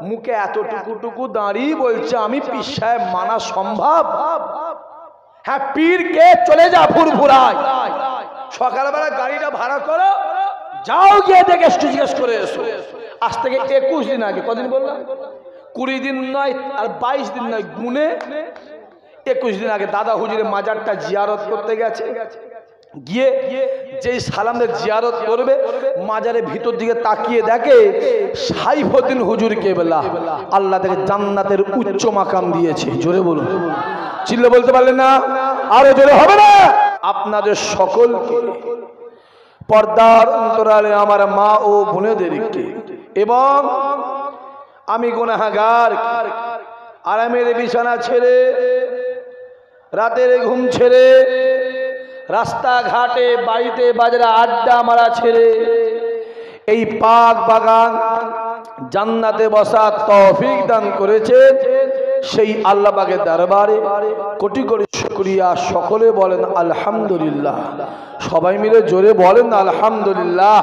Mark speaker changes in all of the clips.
Speaker 1: মুখে এতটুকু দাঁড়িয়ে বলছে আমি পীর সাহেব মানা সম্ভব? হ্যাঁ, পীর কে চলে যা ফুরফুরায়, সকালবেলা গাড়িটা ভাড়া করো, যাও গিয়ে দেখে জিজ্ঞেস করে এসো। আজ থেকে 21 দিন আগে, কদিন বললাম? 20 দিন নয় আর 22 দিন নয়, গুনে 21 দিন আগে দাদা হুজুরের মাজারটা জিয়ারত করতে গেছে। গিয়ে যেই সালামদের জিয়ারত করবে, মাজারের ভিতর দিকে তাকিয়ে দেখে সাইফুদ্দিন হুজুর কেবলা আল্লাহ তাকে জান্নাতের উচ্চ মাকাম দিয়েছে। জোরে বলুন, চিল্লে বলতে পারলেন না? আরো জোরে হবে না? আপনাদের সকলকে, পর্দার অন্তরালে আমার মা ও বোনেদেরকে, এবং আমি গুনাহগার, আরামের বিছানা ছেড়ে, রাতের ঘুম ছেড়ে, রাস্তাঘাটে বাড়িতে বাজারে আড্ডা মারা ছেড়ে এই পাক বাগান জান্নাতে বসার তৌফিক দান করেছে সেই আল্লাহ পাকের দরবারে কোটি কোটি শুকরিয়া। সকলে বলেন আলহামদুলিল্লাহ। সবাই মিলে জোরে বলেন আলহামদুলিল্লাহ।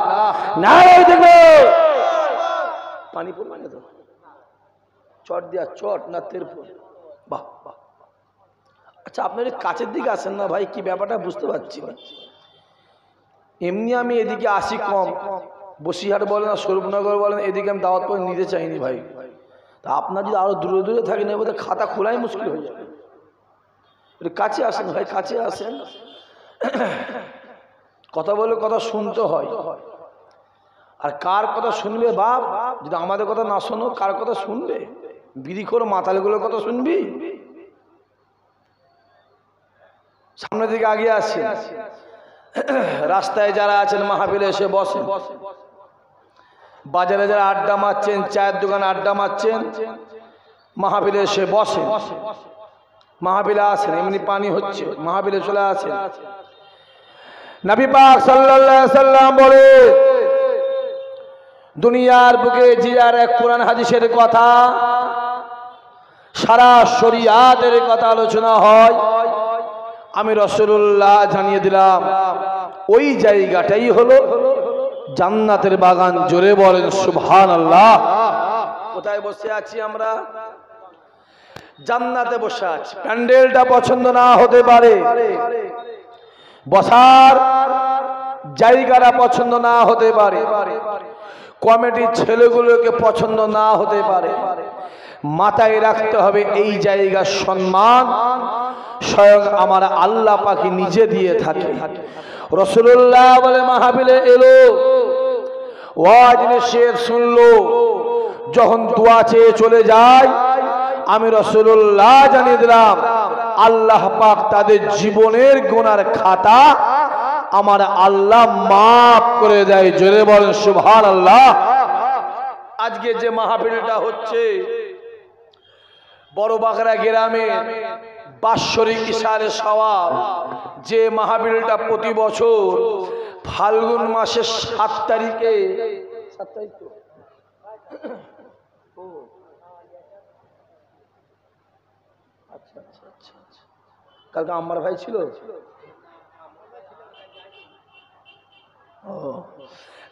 Speaker 1: নারায়ে তাকবীর। পানি পড়বে না তো? চট দিয়া চট না তেরপুর? বাহ বাহ। আচ্ছা, আপনার কাছের দিকে আসেন না ভাই, কি ব্যাপারটা বুঝতে পারছি না। এমনি আমি এদিকে আসি কম, বসিরহাট বলেন আর স্বরূপনগর বলেন, এদিকে আমি দাওয়াত করে নিতে চাইনি ভাই। তা আপনার যদি আরো দূরে দূরে থাকেন, এবার খাতা খোলাই মুশকিল হয়ে যাবে। একটু কাছে আসেন ভাই, কাছে আসেন। কথা বলে কথা শুনতে হয়, আর কার কথা শুনবে বাপ? যদি আমাদের কথা না শোনো, কার কথা শুনবে? বিড়িখোর মাতালগুলোর কথা শুনবি? সামনের দিকে আগে আসছে। রাস্তায় যারা আছেন মাহফিলে এসে বসেন, বাজারে যারা আড্ডা মারছেন, চায়ের দোকানে আড্ডা মারছেন, মাহফিলে এসে বসেন, মাহফিলে আসেন। এমনি পানি হচ্ছে, মাহফিলে চলে আসেন। নবী পাক সাল্লাল্লাহু আলাইহি সাল্লাম বলে, দুনিয়ার বুকে জিয়ার এক কোরআন হাদিসের কথা, সারা শরীয়তের কথা আলোচনা হয়, আমি রাসূলুল্লাহ জানিয়ে দিলাম ওই জায়গাটাই হলো জান্নাতের বাগান। জোরে বলেন সুবহানাল্লাহ। কোথায় বসে আছি আমরা? জান্নাতে বসে আছি। প্যান্ডেলটা পছন্দ না হতে পারে, বসার জায়গাটা পছন্দ না হতে পারে, কমিটির ছেলেগুলোকে পছন্দ না হতে পারে, মাথায় রাখতে হবে এই জায়গার সম্মান স্বয়ং আমার আল্লাহ পাকি নিজে দিয়ে থাকে। রাসূলুল্লাহ বলে মাহফিলে এলো, ওয়াজ নসিহত শুনলো, যখন দোয়া চেয়ে চলে যায়, আমি রাসূলুল্লাহ জানিয়ে দিলাম আল্লাহ পাক তাদের জীবনের গুনার খাতা আমার আল্লাহ মাফ করে দেয়। জোরে বলেন সুবহানাল্লাহ। আজকে যে মাহফিলটা হচ্ছে বড় বাগড়া গ্রামে বাৎসরিক ইশারে সওয়াব, যে মাহফিলটা প্রতি বছর ফাল্গুন মাসের 7 তারিখে, 7 তারিখ তো আচ্ছা আচ্ছা আচ্ছা, কালকে আমার ভাই ছিল।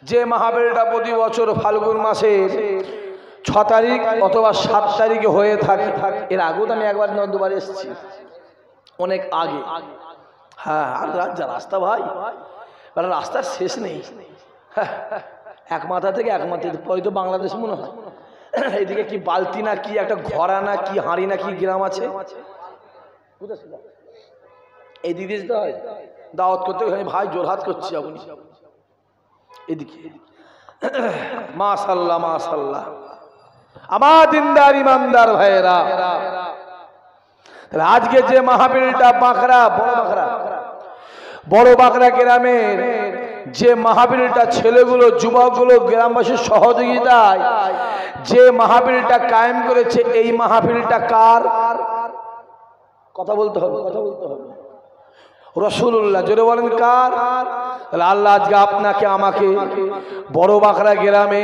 Speaker 1: যে মাহফিলটা প্রতি বছর ফাল্গুন মাসের 6 তারিখ অথবা 7 তারিখে হয়ে থাকে, এর আগেও তো আমি একবার দুবার এসেছি, অনেক আগে। হ্যাঁ, আর রাস্তা ভাই, রাস্তার শেষ নেই, এক মাথা থেকে এক মাথা পরে তো বাংলাদেশ মনে হয়। এইদিকে কি বালতি না কি একটা ঘরা না কি হাঁড়ি না কি গ্রাম আছে, এই দিকে যেতে হয় দাওয়াত করতে। ভাই জোরহাত করছি আপনি এদিকে। মাশাআল্লাহ মাশাআল্লাহ আমার দিনদার ইমানদার ভাইরা, আজকে যে মাহফিলটা বড় বাগড়া গ্রামের যে মাহফিলটা ছেলেগুলো যুবকগুলো গ্রামবাসীর সহযোগিতায় যে মাহফিলটা কায়েম করেছে, এই মাহফিলটা কার? কথা বলতে হবে, কথা বলতে হবে। রাসূলুল্লাহ। জোরে বলেন কার? আল্লাহ আজকে আপনাকে আমাকে বড় বাগড়া গ্রামে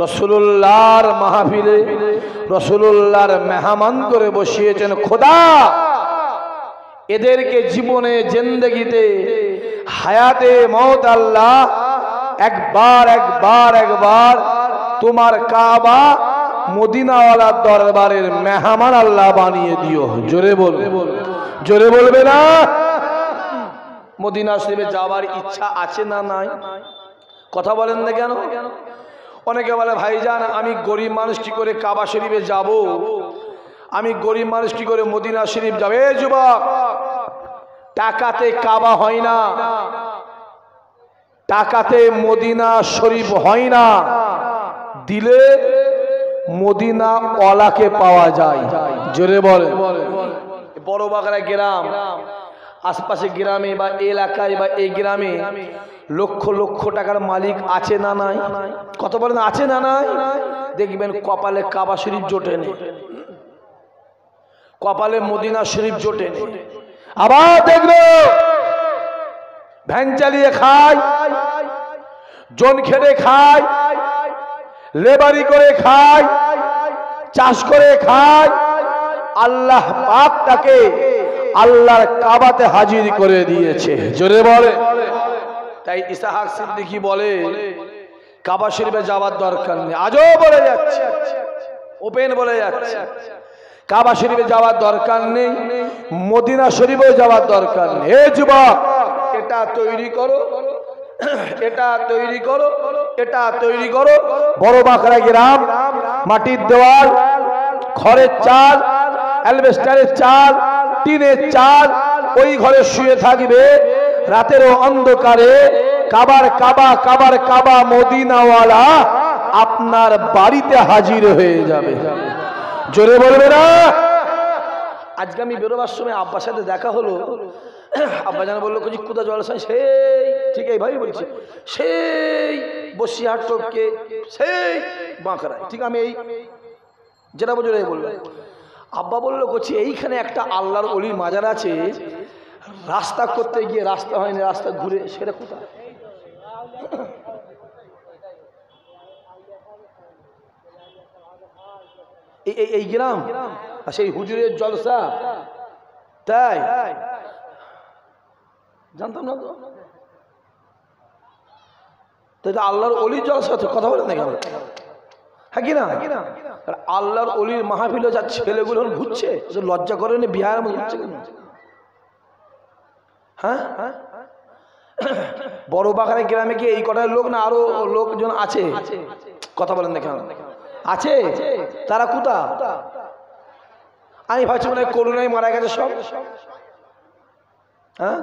Speaker 1: রাসূলুল্লাহর মাহফিলে রাসূলুল্লাহর মেহমান করে বসিয়েছেন। খোদা এদেরকে জীবনে জিন্দেগিতে হায়াতে মওত আল্লাহ একবার একবার একবার তোমার কাবা মদিনাওয়ালার দরবারের মেহমান আল্লাহ বানিয়ে দিও। জোরে বলবে, জোরে বলবে না? মদিনা শরীফে যাওয়ার ইচ্ছা আছে না নাই? কথা বলেন না কেন? অনেকে বলে ভাইজান আমি গরিব মানুষ কি করে কাবা শরীফে যাব, আমি গরিব মানুষ কি করে মদিনা শরীফ যাবে? এই যুবক, টাকাতে কাবা হয় না, টাকাতে মদিনা শরীফ হয় না, দিলে মদিনা ওয়ালাকে পাওয়া যায়। জোরে বলে। বড় বাগড়া গ্রাম, আশপাশে গ্রামে বা এলাকায় বা এই গ্রামে লক্ষ লক্ষ টাকার মালিক আছে না নাই? কত বলেন আছে না নাই? দেখবেন কপালে কাবা শরীফ জোটে নেই, কপালে মদিনা শরীফ জোটে নেই। আবার দেখবে ভ্যান চালিয়ে খায়, জন খেটে খায়, লেবারি করে খায়, চাষ করে খায়, আল্লাহ পাক তাকে আল্লাহর কাবাতে হাজির করে দিয়েছে। জোরে বলে। তাই ইসহাক সিদ্দিকী বলে কাবা শরীফে যাওয়ার দরকার নেই। আজও বলে যাচ্ছে, ওপেন বলে যাচ্ছে, কাবা শরীফে যাওয়ার দরকার নেই, মদিনা শরীফেও যাওয়ার দরকার নেই। হে যুবক, এটা তৈরি করো, এটা তৈরি করো, এটা তৈরি করো। বড় বাঁকড়া গ্রাম, মাটির দেওয়াল, খড়ের চাল, অ্যালবেস্টারের চাল, টিনের চাল, ওই ঘরে শুয়ে থাকবে। রাতেরও অন্ধকারে কাবার কাবা, কাবার কাবা মদিনাওয়ালা আপনার বাড়িতে হাজির হয়ে যাবে। জোরে বলবে না? আজকে আমি বেরোবার সময় আব্বার সাথে দেখা হলো। আব্বা জানা বললো কোথা জলসা? সেই ঠিক এই ভাই বলছি, সেই বসিরহাট টপকে সেই বাঁকড়ায়। ঠিক আমি এই যেটা বলছো বললো। আব্বা বললো করছি এইখানে একটা আল্লাহর অলির মাজার আছে, রাস্তা করতে গিয়ে রাস্তা হয়নি, রাস্তা ঘুরে, সেটা কোথায়? এই গ্রাম, সেই হুজুরের জলসা। তাই জানতাম না তো। তাই আল্লাহর অলির জলসা হচ্ছে, কথা বলেন না কেন? হ্যাঁ কি না? আল্লাহর অলির মাহফিলে যা ছেলেগুলো ঘুরছে, লজ্জা করেনি? বিহারের মধ্যে ঘুরছে কেন? হ্যাঁ, বড় বাঁকড়া গ্রামে কি এই কটার লোক না আরো লোকজন আছে? কথা বলেন না কেন? আছে। তারা কোথা? আমি ভাবছি মনে হয় করোনায় মারা গেছে সব। হ্যাঁ,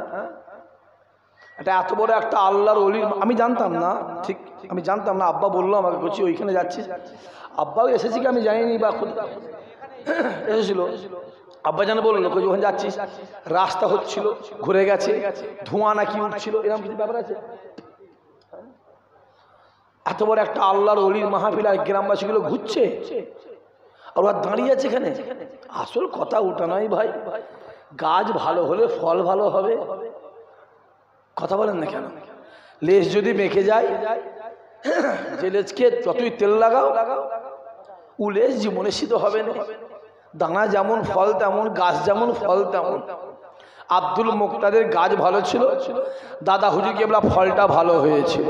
Speaker 1: এটা এত বড় একটা আল্লাহর অলির, আমি জানতাম না, ঠিক আমি জানতাম না। আব্বা বললো আমাকে, বলছি ওইখানে যাচ্ছি। আব্বাও এসেছি কি আমি জানিনি, বা এসেছিল। আব্বা জানে বললো ওখানে যাচ্ছিস, রাস্তা হচ্ছিল, ঘুরে গেছে, ধোঁয়া নাকি উঠছিল, এরকম কিছু ব্যাপার আছে? এত বড় একটা আল্লাহর অলির মাহফিল আর গ্রামবাসীগুলো ঘুরছে, আর ওরা দাঁড়িয়ে আছে এখানে। আসল কথা ওটা নয় ভাই, গাছ ভালো হলে ফল ভালো হবে। কথা বলেন না কেন? লেজ যদি মেখে যায়, যে লেজকে যতই তেল লাগাও, ও লেজ জীবনে সিদ্ধ হবে না। দানা যেমন ফল তেমন, গাছ যেমন ফল তেমন। আব্দুল মুক্তাদের গাছ ভালো ছিল, দাদা হুজুর কেবলা ফলটা ভালো হয়েছিল।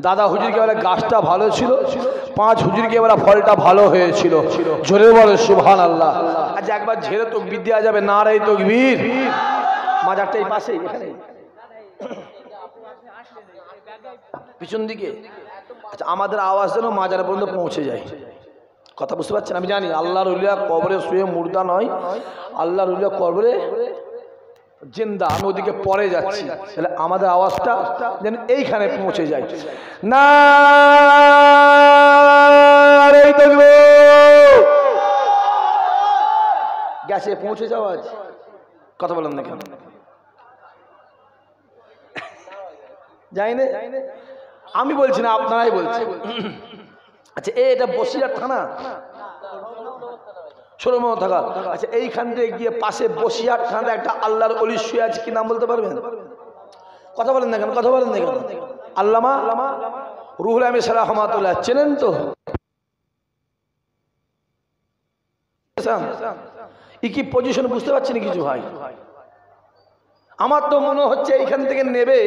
Speaker 1: দাদা হুজুর কেবলা গাছটা ভালো ছিল, 5 হুজুর কেবলা ফলটা ভালো হয়েছিল। জোরে বলে সুবহানাল্লাহ। আজ একবার ঝেড়ে তাকবীর দেওয়া যাবে, নারে তাকবীর। মাজারটা এই পাশেই, এখানে পিছন দিকে। আচ্ছা, আমাদের আওয়াজ যেন মাজার পর্যন্ত পৌঁছে যায়। কথা বুঝতে পারছেন? আমি জানি আল্লাহর উলিয়া কবরে শুয়ে মুর্দা নয়, আল্লাহর উলিয়া কবরে জিন্দা। আমি ওদিকে পরে যাচ্ছি, তাহলে আমাদের আওয়াজটা যেন এইখানে পৌঁছে যায়। না গ্যাসে পৌঁছে যাওয়া, কথা বলেন না কেন? যাই না, আমি বলছি না, আপনারাই বলছেন। আচ্ছা, এটা বসিরহাট থানা, ষোলমো থাকা। আচ্ছা, এইখান থেকে গিয়ে পাশে বসিরহাট থানাতে একটা আল্লাহর অলি শুয়ে আছে, কি নাম বলতে পারবেন? কথা বলেন না কেন? কথা বলেন না কেন? আল্লামা রুহুল আমিন রাহমাতুল্লাহ, চেনেন তো? কি পজিশন বুঝতে পারছেন কিছু ভাই? আমার তো মনে হচ্ছে এইখান থেকে নেবে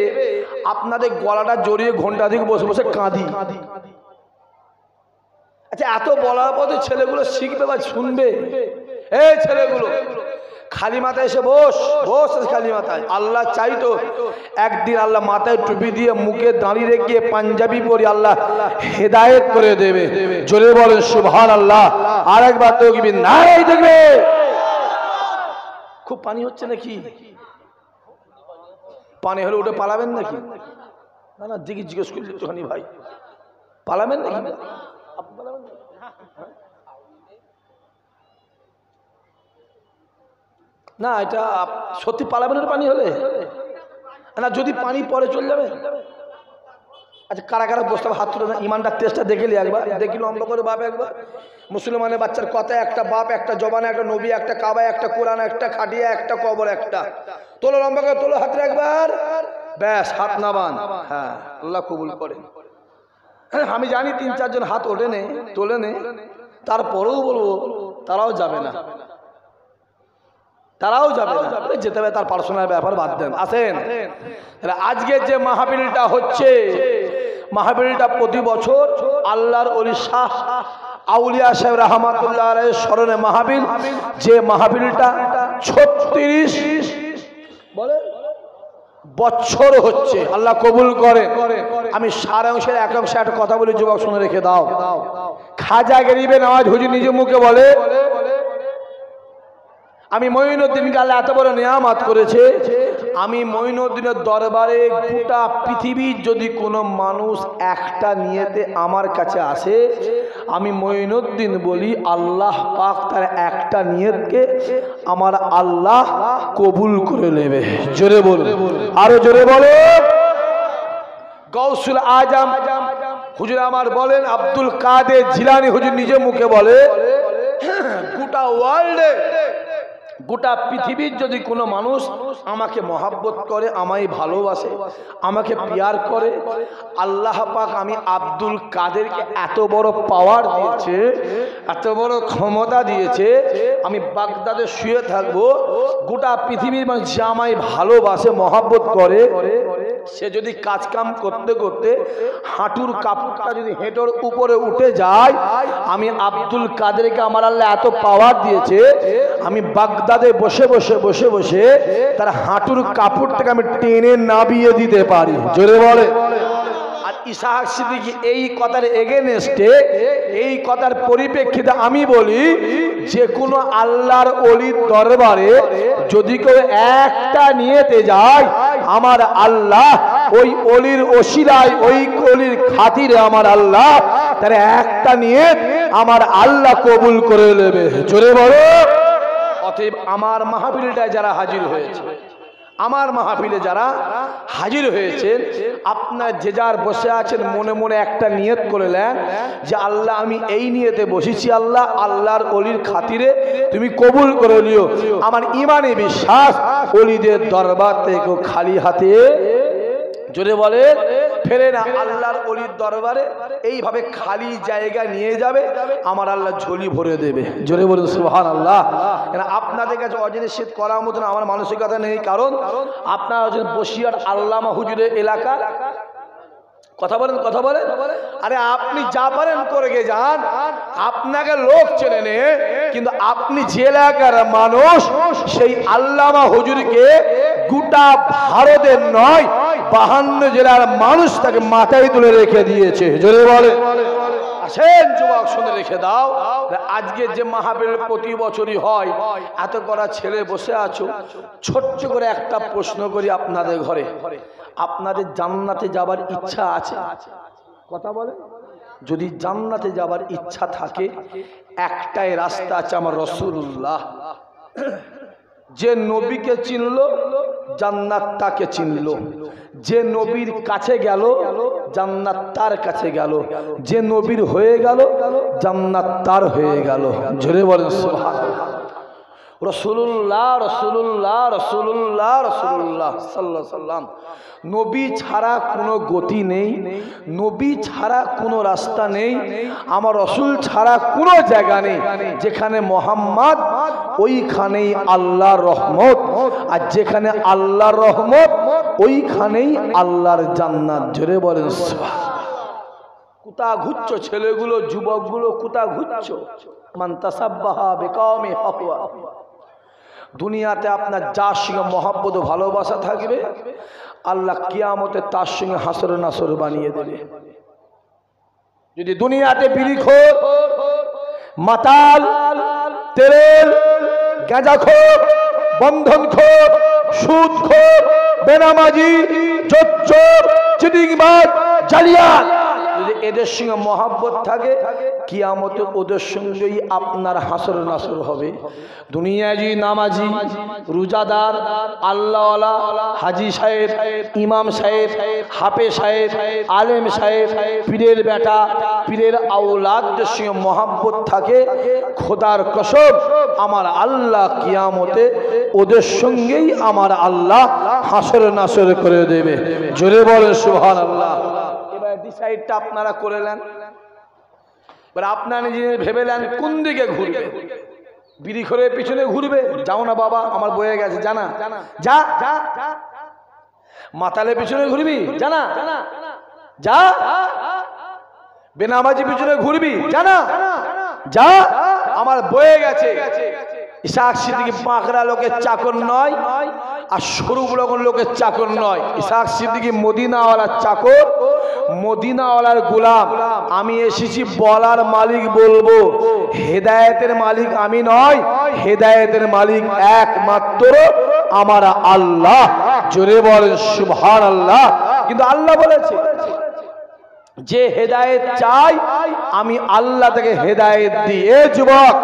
Speaker 1: আপনাদের গলাটা জড়িয়ে ঘন্টা দিকে বসে বসে কাঁদি। আচ্ছা, এত বলার পথে ছেলেগুলো শিখবে বা শুনবে? এই ছেলেগুলো খালি মাথায় এসে বস বস, খালি মাথায়। আল্লাহ চাইতো একদিন আল্লাহ মাথায় টুপি দিয়ে মুখে দাঁড়িয়ে রেখে পাঞ্জাবি পরে আল্লাহ হেদায়েত করে দেবে। জোরে বলেন সুবহানাল্লাহ। আর একবার তাকবীর, নারায়ে তাকবীর। খুব পানি হচ্ছে নাকি? পানি হলে উঠে পালাবেন নাকি? না না, দিকে জিজ্ঞেস করলি একটুখানি ভাই, পালাবেন নাকি? আপনি পালাবেন না? না, এটা সত্যি পালাবেনের পানি হলে না, যদি পানি পরে চলে যাবে। আচ্ছা, কারা কারা বসতে হবে হাত তুলে না, ইমানটার টেস্টটা দেখেলি একবার, দেখি লম্বা করে বাপ একবার। মুসলমানের বাচ্চার কথা একটা, বাপ একটা, জবানে একটা, নবী একটা, কাবা একটা, কোরআন একটা, খাটিয়া একটা, কবর একটা। তোলো লম্বা করে তোলো হাতটা একবার, ব্যাস হাত নামান। হ্যাঁ, আল্লাহ কবুল করে। আমি জানি 3-4 জন হাত ওঠে নে, তোলে নে, তারপরেও বলবো তারাও যাবে না, তারাও যাবে না, যেতে হবে তার পার্সোনাল ব্যাপার, বাদ দেন। আসেন, আজকে যে মাহফিলটা হচ্ছে, মাহফিলটা প্রতি বছর আল্লাহর ওলি শাহ আউলিয়া সাহেব রাহমাতুল্লাহ আলাইহির স্মরণে মাহফিল, যে মাহফিলটা 36 বছর হচ্ছে। আল্লাহ কবুল করে। আমি সারাংশের এক অংশে একটা কথা বলি, যুবক শুনে রেখে দাও। খাজা গরিবে নওয়াজ হুজুর নিজে মুখে বলে, আমি মঈনুদ্দিনকে আল্লাহ এত বড় নিয়ামত করেছে, আমি মঈনুদ্দিনের দরবারে গোটা পৃথিবীর যদি কোনো মানুষ একটা নিয়েতে আমার কাছে আসে, আমি মঈনুদ্দিন বলি আল্লাহ পাক তার একটা নিয়তকে আমার আল্লাহ কবুল করে নেবে। জোরে বলো, আরো জোরে বলো। গৌসুল আজম হুজুর আমার বলেন, আব্দুল কাদের জিলানী হুজুর নিজে মুখে বলে, গোটা ওয়ার্ল্ডে, গোটা পৃথিবীর যদি কোনো মানুষ আমাকে মহাব্বত করে, আমায় ভালোবাসে, আমাকে পিয়ার করে, আল্লাহ পাক আমি আব্দুল কাদেরকে এত বড় পাওয়ার দিয়েছে, এত বড় ক্ষমতা দিয়েছে, আমি বাগদাদে শুয়ে থাকবো, গোটা পৃথিবীর মানুষ যে আমায় ভালোবাসে, মহাব্বত করে, সে যদি কাজ কাম করতে করতে হাঁটুর কাপড়টা যদি হেঁটোর উপরে উঠে যায়, আমি আব্দুল কাদেরকে আমার আল্লাহ এত পাওয়ার দিয়েছে, আমি বাগদাদে বসে বসে বসে বসে তার হাঁটুর কাপড়টাকে আমি টেনে নাবিয়ে দিতে পারি। জোরে বলে। আর ইসহাক সিদ্দিকী এই কথার এগেনস্টে, এই কথার পরিপ্রেক্ষিতে আমি বলি, যে কোনো আল্লাহর ওলির দরবারে যদি কেউ একটা নিয়েতে যায়, আমার আল্লাহ ওই ওলির ওসিলায়, ওই ওলির খাতিরে আমার আল্লাহ তার একটা নিয়ত আমার আল্লাহ কবুল করে নেবে। জোরে বলো। অতএব আমার মাহফিলটায় যারা হাজির হয়েছে, আমার মাহফিলে যারা হাজির হয়েছেন, আপনার যে যার বসে আছেন মনে মনে একটা নিয়ত করে নেন যে আল্লাহ আমি এই নিয়তে বসেছি, আল্লাহ আল্লাহর ওলির খাতিরে তুমি কবুল করে নিও। আমার ইমানে বিশ্বাস ওলিদের দরবার থেকে খালি হাতে, জোরে বলে, ফেরে না। আল্লাহর ওলির দরবারে এইভাবে খালি জায়গা নিয়ে যাবে, আমার আল্লাহ ঝুলি ভরে দেবে। জোরে বলুন সুবহানাল্লাহ। আপনাদের কাছে অজিনিস করার মতন আমার মানসিকতা নেই, কারণ আপনারা হচ্ছেন বসিয়ার আল্লামা হুজুরের এলাকা। কথা বলেন, কথা বলেন। আরে আপনি যা পারেন করে গে যান, আপনাকে লোক চেনে নে, কিন্তু আপনি যে এলাকার মানুষ, সেই আল্লামা হুজুরকে গোটা ভারতের নয় 52 জেলার মানুষ তাকে মাথায় তুলে রেখে দিয়েছে। জোরে বলে। আসেন যুবক, শুনে রেখে দাও, আজকে যে মাহফিল প্রতি বছরই হয়, এত করা ছেলে বসে আছো, ছোট্ট করে একটা প্রশ্ন করি আপনাদের ঘরে, আপনাদের জান্নাতে যাবার ইচ্ছা আছে? কথা বলে। যদি জান্নাতে যাবার ইচ্ছা থাকে, একটাই রাস্তা আছে, আমার রাসূলুল্লাহ। যে নবীকে চিনলো, জান্নাত তাকে চিনলো। যে নবীর কাছে গেল, জান্নাত তার কাছে গেল। যে নবীর হয়ে গেল, জান্নাত তার হয়ে গেল। জোরে বলেন সুবহানাল্লাহ। রাসূলুল্লাহ, রাসূলুল্লাহ, রাসূলুল্লাহ, রাসূলুল্লাহ সাল্লাল্লাহু আলাইহি সাল্লাম। নবী ছাড়া কোনো গতি নেই, নবী ছাড়া কোনো রাস্তা নেই, আমার রাসূল ছাড়া কোনো জায়গা নেই। যেখানে মুহাম্মদ, ওইখানেই আল্লাহর রহমত, আর যেখানে আল্লাহর রহমত, ওইখানেই আল্লাহর জান্নাত। জোরে বলেন সুবহানাল্লাহ। কোথা ঘুরছো ছেলেগুলো, যুবকগুলো কোথা ঘুরছো? মান তাসাব্বাহা বিকাওমি ফাহুয়া। দুনিয়াতে আপনার যার সঙ্গে মহব্বত ও ভালোবাসা থাকবে, আল্লাহ কিয়ামতে তার সঙ্গে হাসর নাসর বানিয়ে দেবে। যদি দুনিয়াতে বিড়িখোর, মাতাল, তেল, গাঁজাখোর, বন্ধনখোর, সুদখোর, বেনামাজি, চোর, চিটিংবাজ, জালিয়াত, যদি এদের সঙ্গে মহব্বত থাকে, কিয়ামতে ওদের সঙ্গেই আপনার হাসর নাসর হবে। দুনিয়াজি, নামাজি, রোজাদার, আল্লাহওয়ালা, হাজি সাহেব, ইমাম সাহেব, হাফেজ সাহেব, আলেম সাহেব, পীরের বেটা, পীরের আওলাদদের সঙ্গে মহব্বত থাকে, খোদার কসম আমার আল্লাহ কিয়ামতে ওদের সঙ্গেই আমার আল্লাহ হাসর নাসর করে দেবে। জোরে বলেন সুবহানাল্লাহ। এবার ডিসাইডটা আপনারা করে নেন। আপনারা নিজে ভেবে নেন কোন দিকে ঘুরবে। বিড়ি করে পিছনে ঘুরবে, যাও না বাবা আমার বয়ে গেছে, জানা যা। মাতালের পিছনে ঘুরবি, জানা যা। বেনামাজি পিছনে ঘুরবি, জানা যা, আমার বয়ে গেছে। ইসাক সিদ্দিকী পাকড়া লোকের চাকর নয়, আর স্বরূপ লোকের চাকর নয়। ইসাক সিদ্দিকী মদিনাওয়ালার চাকর, মদিনাওয়ালার গোলাম। আমি এসেছি বলার মালিক বলবো, হেদায়েতের মালিক আমি নয়, হেদায়েতের মালিক একমাত্র আমার আল্লাহ। জোরে বলেন সুবহানাল্লাহ। কিন্তু আল্লাহ বলেছে যে হেদায়েত চাই আমি আল্লাহ থেকে হেদায়েত দিয়ে। যুবক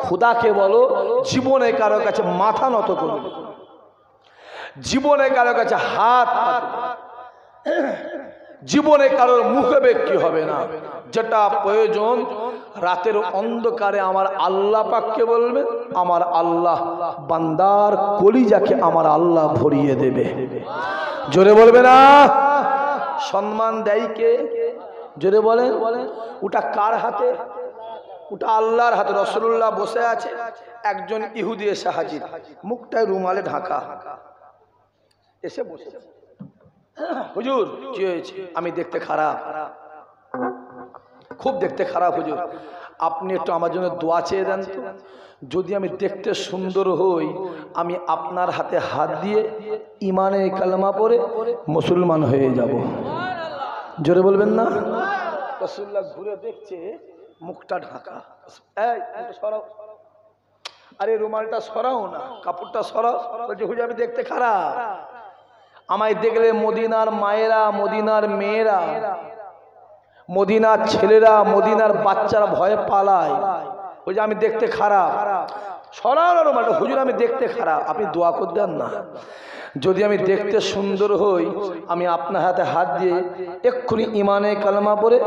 Speaker 1: খোদাকে বলো, জীবনে কারো কাছে মাথা নত করবে, জীবনে কারো কাছে হাত, জীবনে কারোর মুখে বিক্রি হবে না। যেটা প্রয়োজন রাতের অন্ধকারে আমার আল্লাহ পাককে বলবে, আমার আল্লাহ বান্দার কলিজাকে আমার আল্লাহ ভরিয়ে দেবে। জোরে বলবে না। সম্মান দেয় কে? জোরে বলেন। ওটা কার হাতে? ওটা আল্লাহর হাতে। রাসূলুল্লাহ বসে আছে, একজন ইহুদি এসে হাজির, মুখটায় রুমালে ঢাকা, এসে বসে, হুজুর কি হয়েছে? আমি দেখতে খারাপ, খুব দেখতে খারাপ হুজুর, আপনি একটু আমার জন্য দোয়া চেয়ে দেন তো। যদি আমি দেখতে সুন্দর হই, আমি আপনার হাতে হাত দিয়ে ইমানে কালেমা পড়ে মুসলমান হয়ে যাব। জোরে বলবেন না। রাসূলুল্লাহ ঘুরে দেখছে, মুখটা ঢাকা। এই মুখটা সরাও, আরে রুমালটা সরাও না, কাপড়টা সরাও। বলছে হুজুর আমি দেখতে খারাপ, আমায় দেখলে মদিনার মায়েরা, মদিনার মেয়েরা, মদিনার ছেলেরা, মদিনার বাচ্চারা ভয়ে পালায়। ওই যে আমি দেখতে খারাপ, সরানো রুমালটা। হুজুর আমি দেখতে খারাপ, আপনি দোয়া করে দেন না। যদি আমি দেখতে সুন্দর হই, আমি আপনার হাতে হাত দিয়ে এক্ষুনি ইমানে কালেমা পড়ে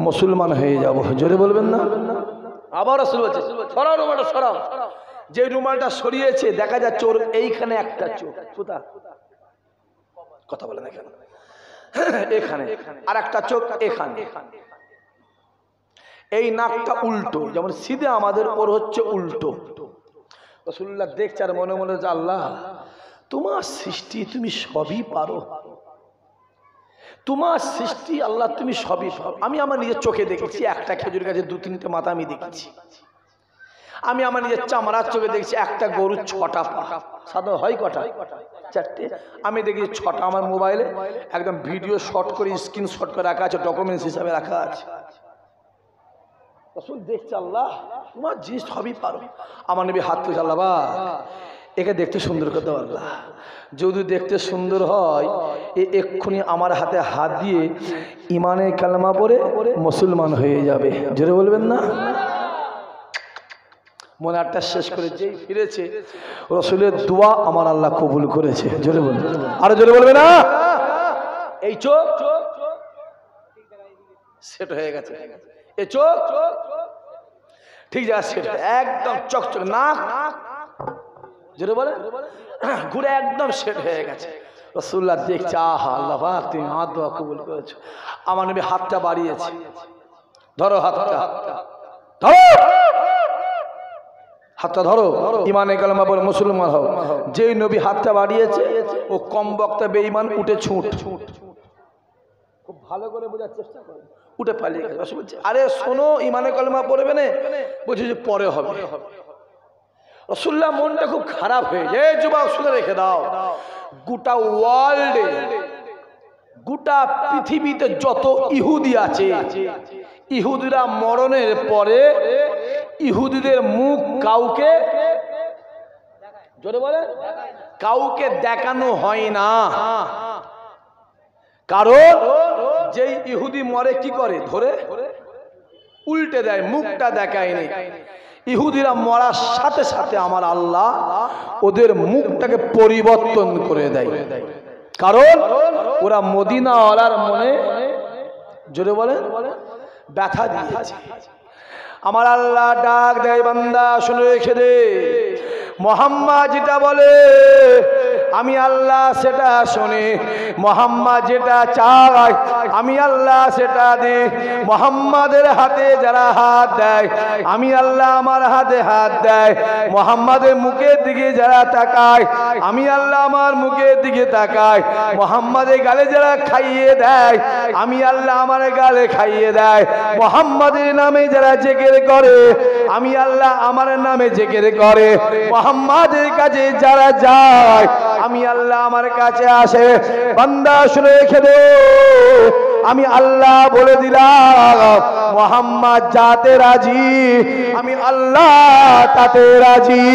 Speaker 1: মুসলমান হয়ে যাব। জোরে বলবেন না। আবার রাসূল বলছে সরাও রুমালটা, সরাও। যে রুমালটা সরিয়েছে দেখা যায় চোর এইখানে একটা চোখ, কোথা কথা বলে না কেন, এখানে আর একটা চোখ এখানে। এই নাকটা উল্টো, যেমন সিধে আমাদের ওর হচ্ছে উল্টো। রাসূলুল্লাহ দেখছে আর মনে মনে যে আল্লাহ তোমার সৃষ্টি, তুমি সবই পারো, তোমার সৃষ্টি আল্লাহ তুমি সবই পারো। আমি আমার নিজের চোখে দেখেছি একটা খেজুর গাছে দু তিনটে মাথা আমি দেখেছি। আমি আমার নিজের চামড়ার চোখে দেখছি একটা গরুর 6টা পা। সাধারণ হয় কটা? 4টে। আমি দেখেছি 6টা। আমার মোবাইলে একদম ভিডিও শট করে স্ক্রিনশট করে রাখা আছে, ডকুমেন্টস হিসাবে রাখা আছে। রাসূল দেখছে আল্লাহ তোমার জিনিস সবই পারো। আমার নবী হাত তুলে আল্লাহ বা একে দেখতে সুন্দর করে দাও আল্লাহ, যদি দেখতে সুন্দর হয় এক্ষুনি আমার হাতে হাত দিয়ে ইমানে কালেমা পড়ে মুসলমান হয়ে যাবে। জোরে বলবেন না। মনে আটটা শেষ করে যেই ফিরেছে, রাসূলের দোয়া আমার আল্লাহ কবুল করেছে। জোরে বলবেন, আরো জোরে বলবে না। এই চোখ সেট হয়ে গেছে, এই চোখ ঠিক আছে, একদম চকচক। নাক জোরে বলে ঘুরে একদম সেট হয়ে গেছে। রাসূলুল্লাহ দেখছে, আহা আল্লাহ পাক তুমি আমার দোয়া কবুল করেছো। আমার নবী হাতটা বাড়িয়েছে, ধরো হাতটা, ধরো হাতটা, ধরো ইমানে কালেমা পড়ে মুসলমান হও। যেই নবী হাতটা বাড়িয়েছে ও কম বক্তা বেঈমান উঠে ছুট। খুব ভালো করে বোঝার চেষ্টা করুন। উঠে পালিয়ে গেছে। রাসূল বলছে আরে শোনো ইমানে কলেমা পড়বে না? বলছে যে পরে হবে। রাসূলুল্লাহ মনটা খুব খারাপ হয়ে যায়, যুবক শুনে রেখে দাও, গোটা ওয়ার্ল্ডে গোটা পৃথিবীতে যত ইহুদি আছে, ইহুদিরা মরণের পরে ইহুদিদের মুখ কাউকে, জোরে বলে, কাউকে দেখানো হয় না। কারণ যেই ইহুদি মরে কি করে, ধরে উল্টে দেয়, মুখটা দেখায়নি। ইহুদিরা মরার সাথে সাথে আমার আল্লাহ ওদের মুখটাকে পরিবর্তন করে দেয়, কারণ ওরা মদিনাওয়ালার মনে, জোরে বলে, ব্যথা দিয়েছে। আমার আল্লাহ ডাক দেয়, বান্দা শুনে রেখে দে, মুহাম্মদ যেটা বলে আমি আল্লাহ সেটা শুনি, মুহাম্মদ যেটা চায় আমি আল্লাহ সেটা দিই। মুহাম্মাদের হাতে যারা হাত দেয় আমি আল্লাহ আমার হাতে হাত দেয়। মুহাম্মাদের মুখের দিকে যারা তাকায় আমি আল্লাহ আমার মুখের দিকে তাকায়। মুহাম্মাদের গালে যারা খাইয়ে দেয় আমি আল্লাহ আমার গালে খাইয়ে দেয়। মুহাম্মাদের নামে যারা জিকির করে আমি আল্লাহ আমার নামে জিকির করে। মুহাম্মাদের কাছে যারা যায় আমি আল্লাহ আমার কাছে আসে। বান্দা শুনে রেখে দে, আমি আল্লাহ বলে দিলাম মুহাম্মদ যাতে রাজি আমি আল্লাহ তাতে রাজি।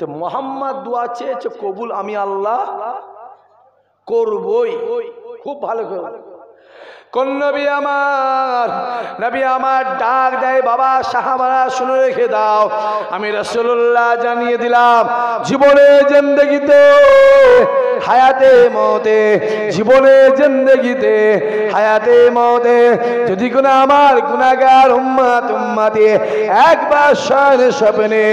Speaker 1: তো মুহাম্মদ দোয়া চেয়েছে কবুল আমি আল্লাহ করবই। খুব ভালো করে কোন নবী আমার, নবী আমার ডাক দেয়, বাবা সাহাবারা শুনে রেখে দাও, আমি রাসূলুল্লাহ জানিয়ে দিলাম জীবনে জিন্দেগিতে হায়াতে মতে, জীবনে জিন্দেগিতে হায়াতে মতে যদি কোনো আমার গুনাহগার উম্মতি একবার স্বপ্নে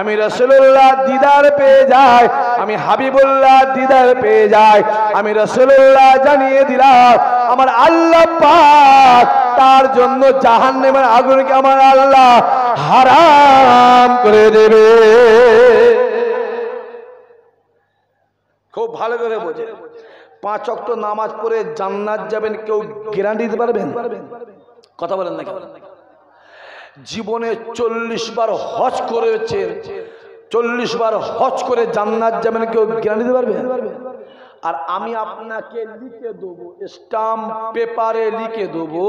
Speaker 1: আমি রাসূলুল্লাহ দিদার পেয়ে যাই, আমি হাবিবুল্লাহ দিদার পেয়ে যাই, আমি রাসূলুল্লাহ জানিয়ে দিলাম আমার আল্লাহ পাক তার জন্য জাহান্নামের আগুনকে আমার আল্লাহ হারাম করে দেবে। খুব ভালো করে বোঝে, 5 ওয়াক্ত নামাজ পড়ে জান্নাত যাবেন কেউ গ্যারান্টি দিতে পারবেন? কথা বলেন না। জীবনে 40 বার হজ করেছে, 40 বার হজ করে জান্নাত যাবেন কেউ গ্যারান্টি দিতে পারবে? আর আমি আপনাকে লিখে দেবো, স্টাম্প পেপারে লিখে দেবো,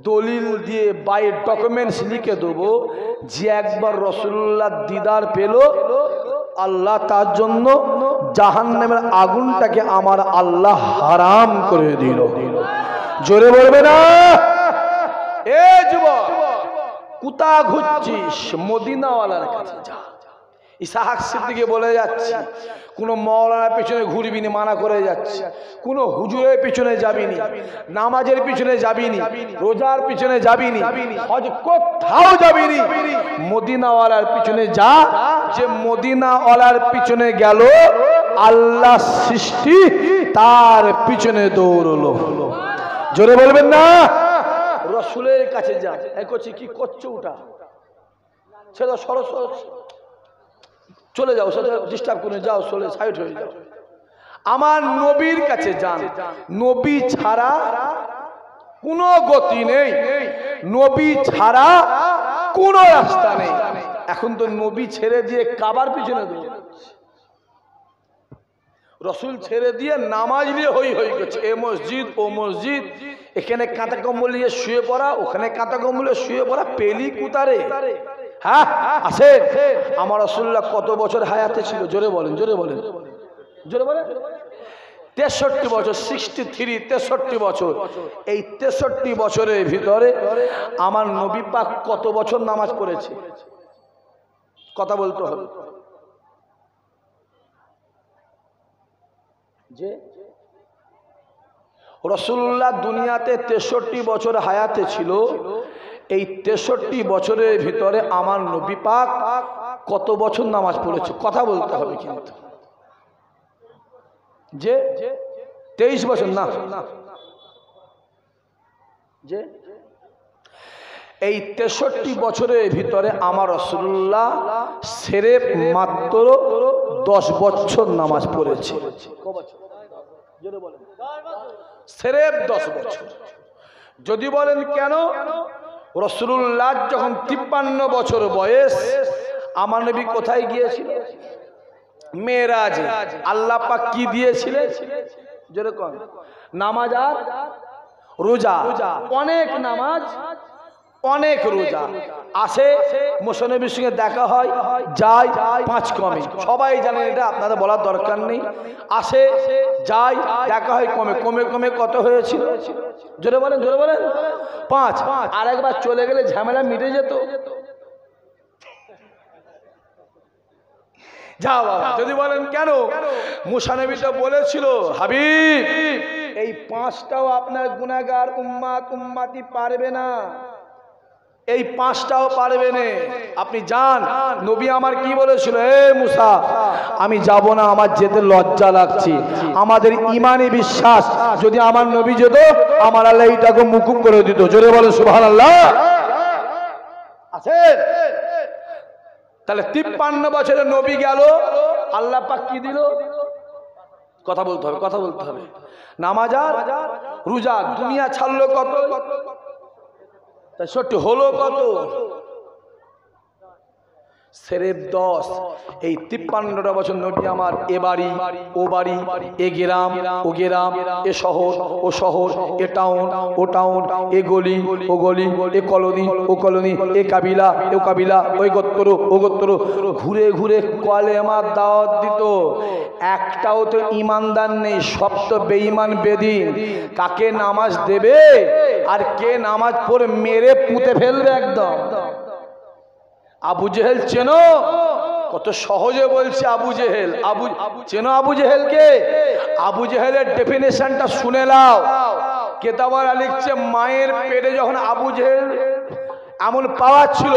Speaker 1: দলিল দিয়ে বাই ডকুমেন্টস লিখে দেবো যে একবার রাসূলুল্লাহ দিদার পেল আল্লাহ তার জন্য জাহান্নামের আগুনটাকে আমার আল্লাহ হারাম করে দিল। জোরে বলবে না? এ যুবক কুতা ঘুরছিস, মদিনাওয়ালার কাছে যা। ইসহাক সিদ্দিকে বলে যাচ্ছে কোনো মাওলানার পিছনে ঘুরবি না, মানা করে যাচ্ছে, কোনো হুজুরের পিছনে যাবি না, নামাজের পিছনে যাবি না, রোজার পিছনে যাবি না, হজ কোথাও যাবি না, মদিনাওয়ালার পিছনে যা। যে মদিনাওয়ালার পিছনে গেল আল্লাহ সৃষ্টি তার পিছনে দৌড়লো। জোরে বলবেন না? রাসূলের কাছে যা। এই করছি কি করছো, ওটা ছেড়ে সরস চলে যাও, সেটা ডিস্টার্ব করে যাও, চলে সাইড হয়ে যাও। আমার নবীর কাছে যান, নবী ছাড়া কোনো গতি নেই, নবী ছাড়া কোনো রাস্তা নেই। এখন তো নবী ছেড়ে দিয়ে কাবার পিছনে দৌড়াচ্ছে, রসুল ছেড়ে দিয়ে নামাজ নিয়ে হই হই করছে, এ মসজিদ ও মসজিদ, এখানে কাঁথা কম্বল নিয়ে শুয়ে পড়া, ওখানে কাঁথা কম্বলে শুয়ে পড়া, পেলি কুতারে। হ্যাঁ আছে। আমার রাসূলুল্লাহ কত বছর হায়াতে ছিল? জোরে বলেন, জোরে বলেন, জোরে বলেন। 63 বছর, 63, 63 বছর। এই 63 বছরের ভিতরে আমার নবী পাক কত বছর নামাজ পড়েছে? কথা বলতে হবে। যে রাসূলুল্লাহ দুনিয়াতে 63 বছর হায়াতে ছিল, এই 63 বছরের ভিতরে আমার নবী পাক কত বছর নামাজ পড়েছে? কথা বলতে হবে কিন্তু। যে 23 বছর না, যে এই 63 বছরের ভিতরে আমার রাসূলুল্লাহ সিরেফ মাত্র 10 বছর নামাজ পড়েছে। সেরেফ 10 বছর। যদি বলেন কেন, রাসূলুল্লাহ যখন 53 বছর বয়স, আমার নবী কোথায় গিয়েছিল? মেরাজে। আল্লাহ পাক কি দিয়েছিলেন? যেরকম নামাজ আর রোজা, অনেক নামাজ অনেক রোজা। আসে মুসনবীর সঙ্গে দেখা হয়, যায় 5 কমে, সবাই জানেন এটা, আপনাদের বলার দরকার নেই। আসে যায় দেখা হয়, কমে কমে কমে কত হয়েছিল? জোরে বলেন, জোরে বলেন। 5। আর একবার চলে গেলে ঝামেলা মিটে যেত। যাও বাবা। যদি বলেন কেন, মুসা নবী তো বলেছিল, হাবিব এই 5টাও আপনার গুনাহগার উম্মতি পারবে না, এই 5টাও পারবে না, আপনি যান। নবী আমার কি বলেছিল? এ মুসা, আমি যাব না, আমার যেতে লজ্জা লাগছে। আমাদের ইমানি বিশ্বাস, যদি আমার নবী যেত, আমার আল্লাহ এইটাকে মুকুব করে দিত। জোরে বলে সুবহানাল্লাহ। আছে তাহলে 53 বছরের নবী গেল, আল্লাহ পাক কি দিল? কথা বলতে হবে, কথা বলতে হবে। নামাজ আর রোজা। দুনিয়া ছাড়লো কত? 63। হলো কত? সেরেফ 10। এই 53টা বছর নবী আমার এ বাড়ি ও বাড়ি, এ গ্রাম ও গ্রাম, এ শহর ও শহর, এ টাউন ও টাউন, এ গলি ও গলি, এ কলোনি ও কলোনি, এ কাবিলা ও কাবিলা, ওই গোত্র ও গোত্র, ঘুরে ঘুরে কলেমার দাওয়াত দিত। একটাও তো ইমানদার নেই, সব তো বেঈমান বেদিন। কাকে নামাজ দেবে আর কে নামাজ পড়ে মেরে পুঁতে ফেলবে একদম। আবু জেহেল চেনো? কত সহজে বলছে আবু জেহেল। চেনো আবু জেহেলকে? আবু জেহেলের ডেফিনেশনটা শুনে নাও। কেতাবারা লিখছে, মায়ের পেটে যখন আবু জেহেল এমন পাওয়া ছিল,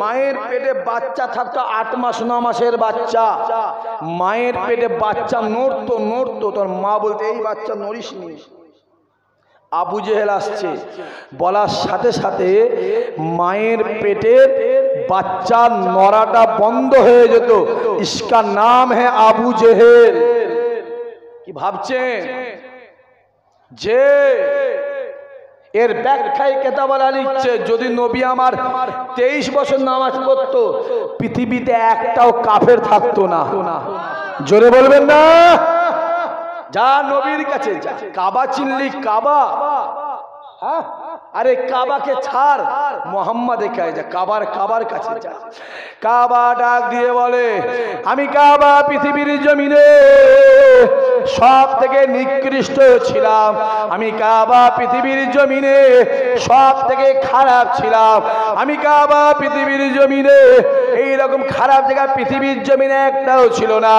Speaker 1: মায়ের পেটে বাচ্চা থাকতো 8 মাস 9 মাসের বাচ্চা, মায়ের পেটে বাচ্চা নড়তো নড়তো, তোর মা বলতে এই বাচ্চা নড়িস নি। আবু জেহেল আসছে, বলার সাথে সাথে মায়ের পেটের বাচ্চা নড়াটা বন্ধ হয়ে যেত। ইসকা নাম হ্যাঁ আবু জেহেল। কি ভাবছেন? যে এর ব্যাখ্যায় কেতাবালা লিখছে, যদি নবী আমার 23 বছর নামাজ পড়তো, পৃথিবীতে একটাও কাফের থাকতো না। জোরে বলবেন না? যা নবীর কাছে যা। কাবা চিনলি? কাবা, আরে কাবাকে ছাড়, মোহাম্মদের কাছে যা। কাবার কাছে যা। কাবা ডাক দিয়ে বলে, আমি কাবা পৃথিবীর জমিনে সব থেকে নিকৃষ্ট ছিলাম, আমি কাবা পৃথিবীর জমিনে সব থেকে খারাপ ছিলাম, আমি কাবা পৃথিবীর জমিনে এইরকম খারাপ জায়গা পৃথিবীর জমিনে একটাও ছিল না।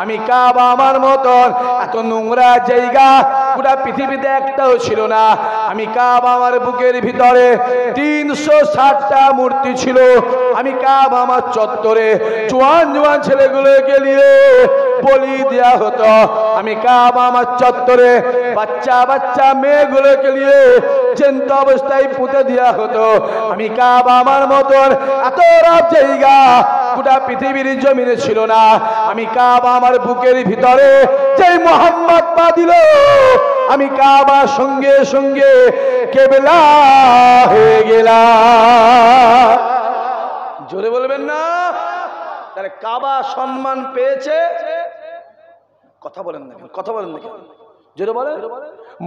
Speaker 1: আমি কাবা আমার মতন এত নোংরা জায়গা পুরা পৃথিবীতে একটাও ছিল না। আমি কাবা আমার বুকের ভিতরে 360টা মূর্তি ছিল। আমি কাবা আমার চত্বরে জোয়ান জোয়ান ছেলেগুলোকে নিয়ে বলি দেয়া হতো। আমি কাবা আমার চত্বরে বাচ্চা বাচ্চা মেয়েগুলোকে নিয়ে জ্যান্ত অবস্থায় পুঁতে দেওয়া হতো। আমি কাবা আমার মতন এত রাত জায়গা গোটা পৃথিবীর জমিনে ছিল না। আমি কাবা আমার বুকের ভিতরে যেই মোহাম্মদ পা দিল, আমি কাবা সঙ্গে সঙ্গে কেবলা হয়ে গেলাম। জোরে বলবেন না? তাহলে কাবা সম্মান পেয়েছে। কথা বলেন না, কথা বলেন না, জোরে বলেন।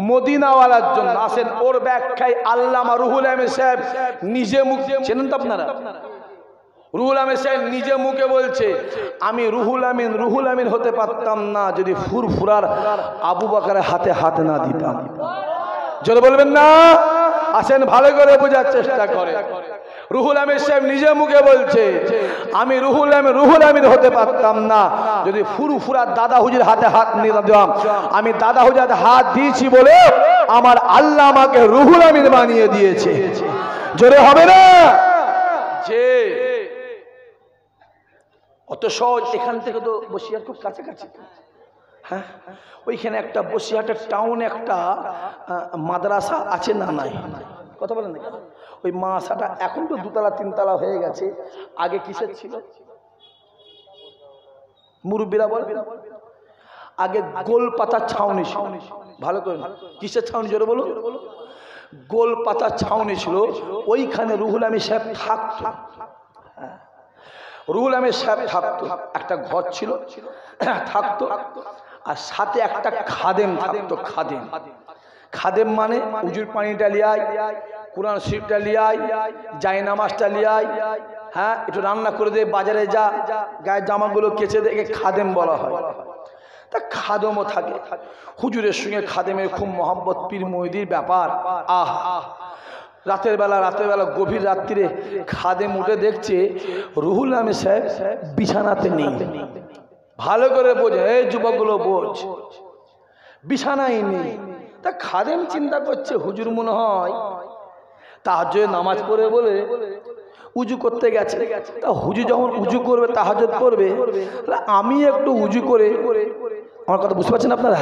Speaker 1: মদিনাওয়ালার জন্য আসেন। ওর ব্যাখ্যায় আল্লামা রুহুল আমিন সাহেব নিজে মুখে, চেনেন তো আপনারা? রুহুল আমিন সাহেব নিজে মুখে বলছে, আমি রুহুল আমিন হতে পারতাম না যদি ফুরফুরার আবু বকরের হাতে হাত না দিতাম। জোরে বলবেন না? আসেন ভালো করে বোঝার চেষ্টা করে। রুহুল আমিন সাহেব নিজে মুখে বলছে, আমি রুহুল আমিন হতে পারতাম না যদি ফুরফুরার দাদা হুজুর হাতে হাত নিয়ে দিতাম। আমি দাদা হুজুর হাত দিয়েছি বলে আমার আল্লাহ আমাকে রুহুল আমিন বানিয়ে দিয়েছে। জোরে হবে না? যে অত সহজ। এখান থেকে তো বসিরহাট খুব কাছাকাছি। হ্যাঁ, ওইখানে একটা বসিরহাটের টাউনে একটা মাদ্রাসা আছে না? নাই? কথা বলেন না। ওই মাদ্রাসাটা এখন তো 2 তলা 3 তলা হয়ে গেছে। আগে কিসের ছিল? মুরব্বীরা বল। আগে গোল পাতার ছাউনি ছিল, ভালো করে কিসের ছাউনি জোরে বলো, গোল পাতার ছাউনি ছিল, ওইখানে রুহুল আমিন সাহেব থাকতো। রুহুল আমিন সাহেব থাকতো, একটা ঘর ছিল থাকতো, আর সাথে একটা খাদেম থাকতো। খাদেম, খাদেম মানে উজুর পানিটা লিয়াই, কোরআন শরীফটা লিয়াই, জায়নামাজটা লিয়াই, হ্যাঁ একটু রান্না করে দে, বাজারে যা, গায়ের জামাগুলো কেচে দেখে খাদেম বলা হয়। তা খাদেমও থাকে, হুজুরের সঙ্গে খাদেমের খুব মহব্বত, পীর মুরিদির ব্যাপার। রাতের বেলা গভীর রাত্রিরে খাদেম উঠে দেখছে রুহুল আমিন সাহেব বিছানাতে নেই। ভালো করে বোঝে, এই যুবকগুলো বোঝ, বিছানায় নেই। তা খাদেম চিন্তা করছে হুজুর মনে হয় তাহাজ্জুদের নামাজ পড়ে বলে উজু করতে গেছে। তা হুজুর যখন উজু করবে, তাহাজ্জুদ পড়বে, আমি একটু উজু করে, আমার কথা বুঝতে পারছেন আপনারা,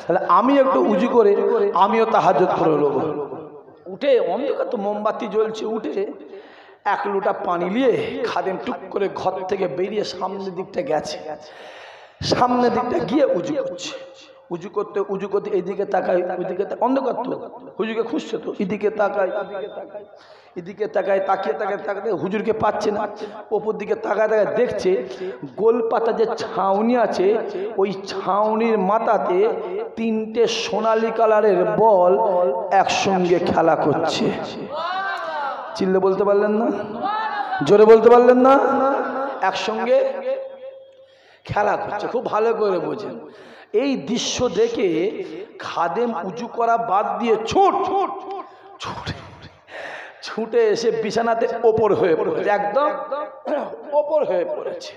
Speaker 1: তাহলে আমি একটু উজু করে আমিও তাহাজ্জুদ পড়ে নেবো। উঠে, অন্ধকার তো, মোমবাতি জ্বলছে, উঠে এক লোটা পানি নিয়ে খাদেম টুক করে ঘর থেকে বেরিয়ে সামনের দিকটা গেছে, সামনের দিকটা গিয়ে উজু করছে। উজু করতে এইদিকে তাকায়, ওইদিকে অন্ধকার তো, হুজুরকে খুঁজছে তো, এদিকে তাকায়, এদিকে তাকায়, তাকিয়ে হুজুরকে পাচ্ছে না। ওপর দিকে তাকায় দেখছে গোল পাতা যে ছাউনি আছে, ওই ছাউনির মাথাতে তিনটে সোনালী কালারের বল একসঙ্গে খেলা করছে। চিল্লে বলতে পারলেন না, জোরে বলতে পারলেন না, একসঙ্গে খেলা করছে। খুব ভালো করে বোঝেন। এই দৃশ্য দেখে খাদেম উজু করা বাদ দিয়ে ছুটে এসে বিছানাতে ওপর হয়ে পড়েছে, একদম ওপর হয়ে পড়েছে,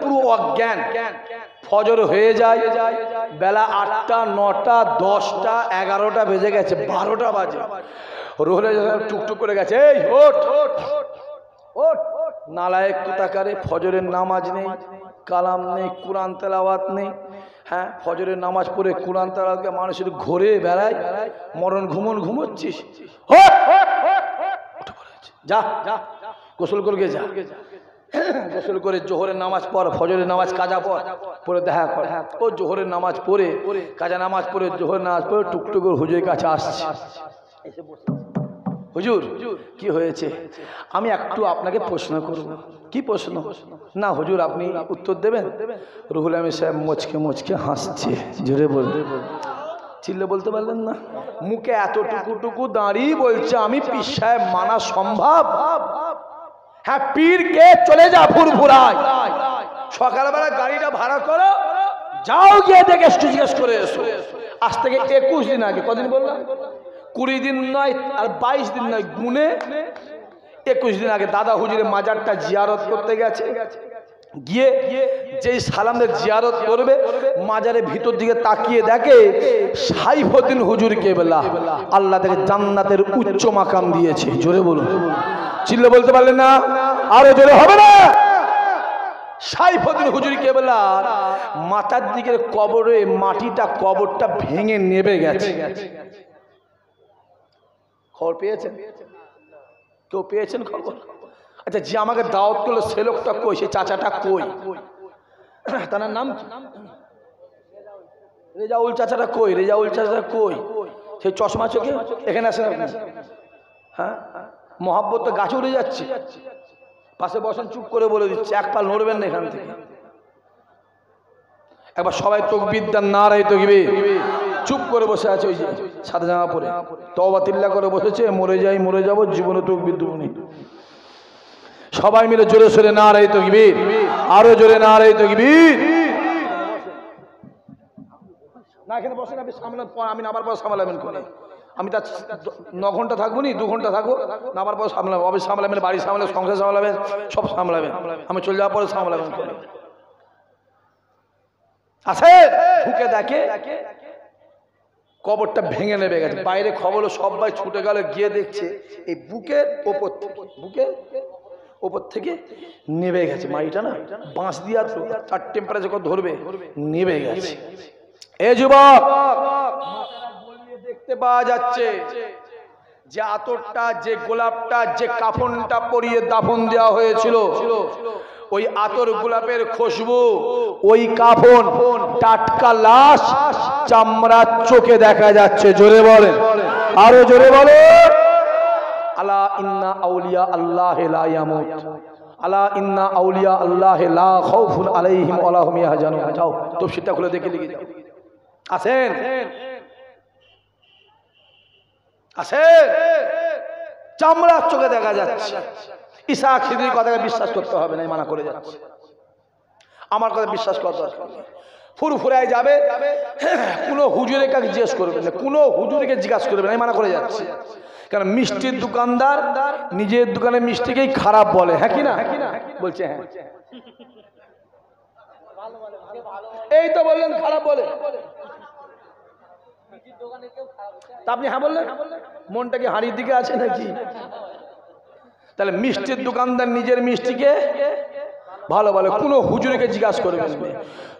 Speaker 1: পুরো অজ্ঞান। ফজর হয়ে যায়, বেলা 8টা 9টা 10টা 11টা বেজে গেছে, 12টা বাজে। রোহলে টুকটুক করে গেছে, এই ওঠ ওঠ। নালায়েক কোথাকারে, ফজরের নামাজ নেই, কালাম নেই, কোরআন তেলাওয়াত নেই। হ্যাঁ, ফজরের নামাজ পড়ে কোরআন তেলাওয়াতকে মানুষের ঘুরে বেড়ায়, মরণ ঘুমোচ্ছিস, যা গোসল করে যা, গোসল করে জোহরের নামাজ পড়, ফজরের নামাজ কাজা পড়ে দেখা কর। ও জোহরের নামাজ পড়ে, কাজা নামাজ পড়ে, জোহরের নামাজ পড়ে টুকটুক হুজুরের কাছে আসছে। হুজুর কি হয়েছে? আমি একটু আপনাকে প্রশ্ন করব। কি প্রশ্ন? না হুজুর আপনি উত্তর দেবেন। রুহুল আমিন সাহেব মুচকে হাসছে, জোরে বলতে, চিল্লে বলতে পারলেন না। মুখে এতটুকু দাঁড়িয়ে বলছে, আমি পীর সাহেব মানা সম্ভব? হ্যাঁ, পীরকে চলে যা ফুরফুরায়, সকালবেলা গাড়িটা ভাড়া করো, যাও গিয়ে দেখে জিজ্ঞেস করে এসো। আজ থেকে 21 দিন আগে, কদিন বললাম? 20 দিন নয় আর 22 দিন নয়, গুনে 21 দিন আগে দাদা হুজুরের মাজারটা জিয়ারত করতে গেছে। গিয়ে যেই সালামদের জিয়ারত করবে, মাজারের ভিতর দিকে তাকিয়ে দেখে সাইফুদ্দিন হুজুর কেবলা আল্লাহ তাকে জান্নাতের উচ্চ মাকাম দিয়েছে। জোরে বলুন, চিল্লে বলতে পারলেন না, আরো জোরে হবে না। সাইফুদ্দিন হুজুর কেবলা মাথার দিকের কবরে মাটিটা, কবরটা ভেঙে নেবে গেছে। খবর পেয়েছেন? কেউ পেয়েছেন খবর? আচ্ছা, যে আমাকে দাওয়াত করলো সে লোকটা কই, সে চাচাটা কই? তার নাম রেজাউল চাচাটা কই? রেজাউল চাচাটা কই? সেই চশমা চোখে, এখানে আসেন আপনি। হ্যাঁ, মহাব্বত তো গাছে উড়ে যাচ্ছে। পাশে বসেন, চুপ করে বলে দিচ্ছে, এক পা নড়বেন না এখান থেকে। একবার সবাই তাকবীর দেন, নারে তাকবীর। চুপ করে বসে আছে, ওই যে সাদা জামা পরে তওবা তিল্লা করে বসেছে, মরে যাবো, জীবনে তাকবীর দেব না। সবাই মিলে জোরে সোরে নারে তাকবীর, আরো জোরে নারে তাকবীর। না এখানে বসেন, আপনি সামলান, আমি নামার পর সামলাবেন। আমি তার 9 ঘন্টা থাকবো নি, 2 ঘন্টা থাকবো, নামার পর সামলাবো। অফিস সামলাবেন, বাড়ি সামলাবেন, সংসার সামলাবেন, সব সামলাবেন। আমি চলে যাওয়ার পরে সামলাবেন। আছে ঢুকে দেখে কবরটা ভেঙে নেবে গেছে। বাইরে খবর, সবাই ছুটে গেল, গিয়ে দেখছে এই বুকের ওপর থেকে নেবে গেছে। মাটিটা না বাঁশ দিয়া তো, তার টেম্পারেচার যখন ধরবে নেবে গেছে। এ যুবক, দেখতে পাওয়া যাচ্ছে যে আতরটা, যে গোলাপটা, যে কাফনটা পরিয়ে দাফন দেওয়া হয়েছিল, ওই আতর গোলাপের খুশবু, ওই কাফন, টাটকা লাশ, চামড়ার চোখে দেখা যাচ্ছে। জোরে বলেন, আরো জোরে বলেন। আলা ইন্না আউলিয়া আল্লাহ লা ইয়ামুত, আলা ইন্না আউলিয়া আল্লাহ লা খাউফুন আলাইহিম ওয়া লা হুম ইয়াহজানুন। যাও তফসিরটা খুলে দেখে লিখে যাও। আসেন আসেন, চামড়ার চোখে দেখা যাচ্ছে। ঈসা খিদির কথাকে বিশ্বাস করতে হবে না, মানা করে যাচ্ছে। আমার কথা বিশ্বাস করতে হবে। ফুরফুরায় যাবে, কোনো হুজুরের কাছে জিজ্ঞেস করবে না, কোনো হুজুরকে জিজ্ঞাসা করবে না, মানা করে যাচ্ছে। কারণ মিষ্টির দোকানদার নিজের দোকানে মিষ্টিকেই খারাপ বলে। হ্যাঁ কি না বলছে? হ্যাঁ, এই তো বললেন খারাপ বলে, তা আপনি হ্যাঁ বললেন? মনটা কি হাঁড়ির দিকে আছে নাকি? তাহলে মিষ্টির দোকানদার নিজের মিষ্টিকে ভালো বলে, কোনো হুজুরকে জিজ্ঞাসা করবেন না।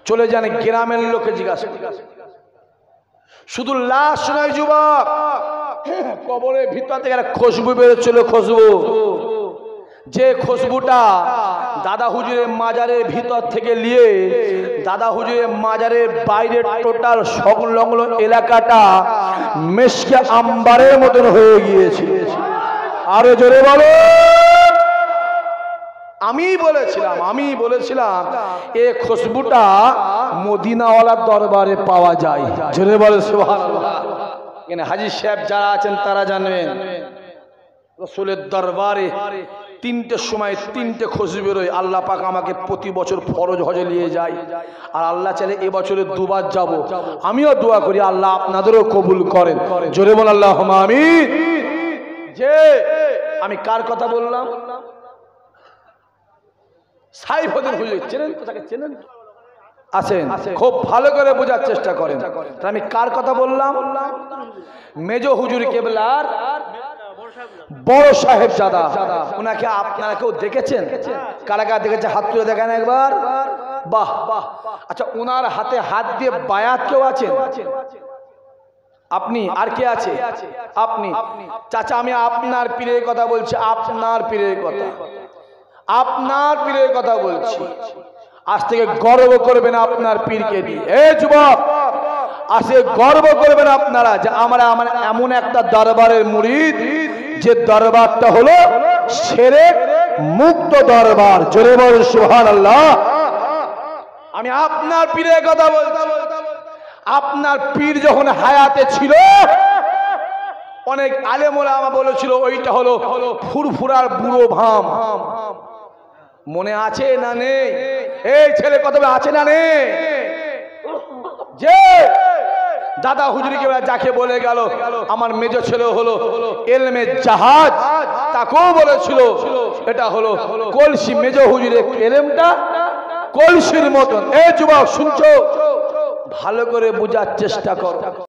Speaker 1: চলে যান গ্রামের লোককে জিজ্ঞাসা করবেন। শুধু লাশ নয় যুবক, কবরের ভিতর থেকে একটা খুশবু বেরোচ্ছিল, খুশবু। যে খুশবুটা দাদা হুজুরের মাজারের ভিতর থেকে নিয়ে দাদা হুজুরের মাজারের বাইরে টোটাল সংলগ্ন এলাকাটা মেশকে আম্বারের মতন হয়ে গিয়েছিল। আরো জোরে বলো। আমি বলেছিলাম এই খুশবুটা মদিনাওয়ালার দরবারে পাওয়া যায়। জোরে বলে সুবহানাল্লাহ। এখানে হাজী সাহেব যারা আছেন তারা জানবেন, রাসূলের দরবারে তিনটের সময় তিনটে খুশবু বেরোয়। আল্লাহ পাক আমাকে প্রতি বছর ফরজ হজে নিয়ে যায়, আর আল্লাহ চাইলে এবছরে দুবার যাব। আমিও দোয়া করি আল্লাহ আপনাদেরও কবুল করেন। জোরে বল আল্লাহুম্মা আমিন। যে আমি কার কথা বললাম? সাইফুদ্দিন হুজুর চেনেন তো? তাকে চেনেন? আছেন, খুব ভালো করে বোঝার চেষ্টা করেন। আমি কার কথা বললাম? মেজো হুজুর কেবলার বড় সাহেব জাদা। ওনাকে আপনারা কেউ দেখেছেন? কারা কারা দেখেছে হাত তুলে দেখেন একবার। বাহ বাহ। আচ্ছা, ওনার হাতে হাত দিয়ে বায়াত কেউ আছেন? আপনি। আর কে আছে? আপনি। চাচা, আমি আপনার পীরের কথা বলছি, আপনার পীরের কথা, আপনার পীরের কথা বলছি। আজ থেকে গর্ব করবেন আপনার পীরকে নিয়ে। এই যুবক, আজকে গর্ব করবেন আপনারা যে আমরা এমন একটা দরবারের মুরিদ, যে দরবারটা হলো শিরক মুক্ত দরবার। জোরে বল সুবহানাল্লাহ। আমি আপনার পীরের কথা বলছি। আপনার পীর যখন হায়াতে ছিল, অনেক আলেম ওলামা বলেছিল ওইটা হলো ফুরফুরার বুড়ো ভাম। মনে আছে না নেই? এই ছেলে কথা আছে না নেই? যে দাদা হুজুরকে যাকে বলে গেল আমার মেজো ছেলে হলো এলমের জাহাজ, তাকেও বলেছিল এটা হলো কলসি। মেজো হুজুরের এলমটা কলসির মতন। এই যুবক শুনছো? ভালো করে বোঝার চেষ্টা করো।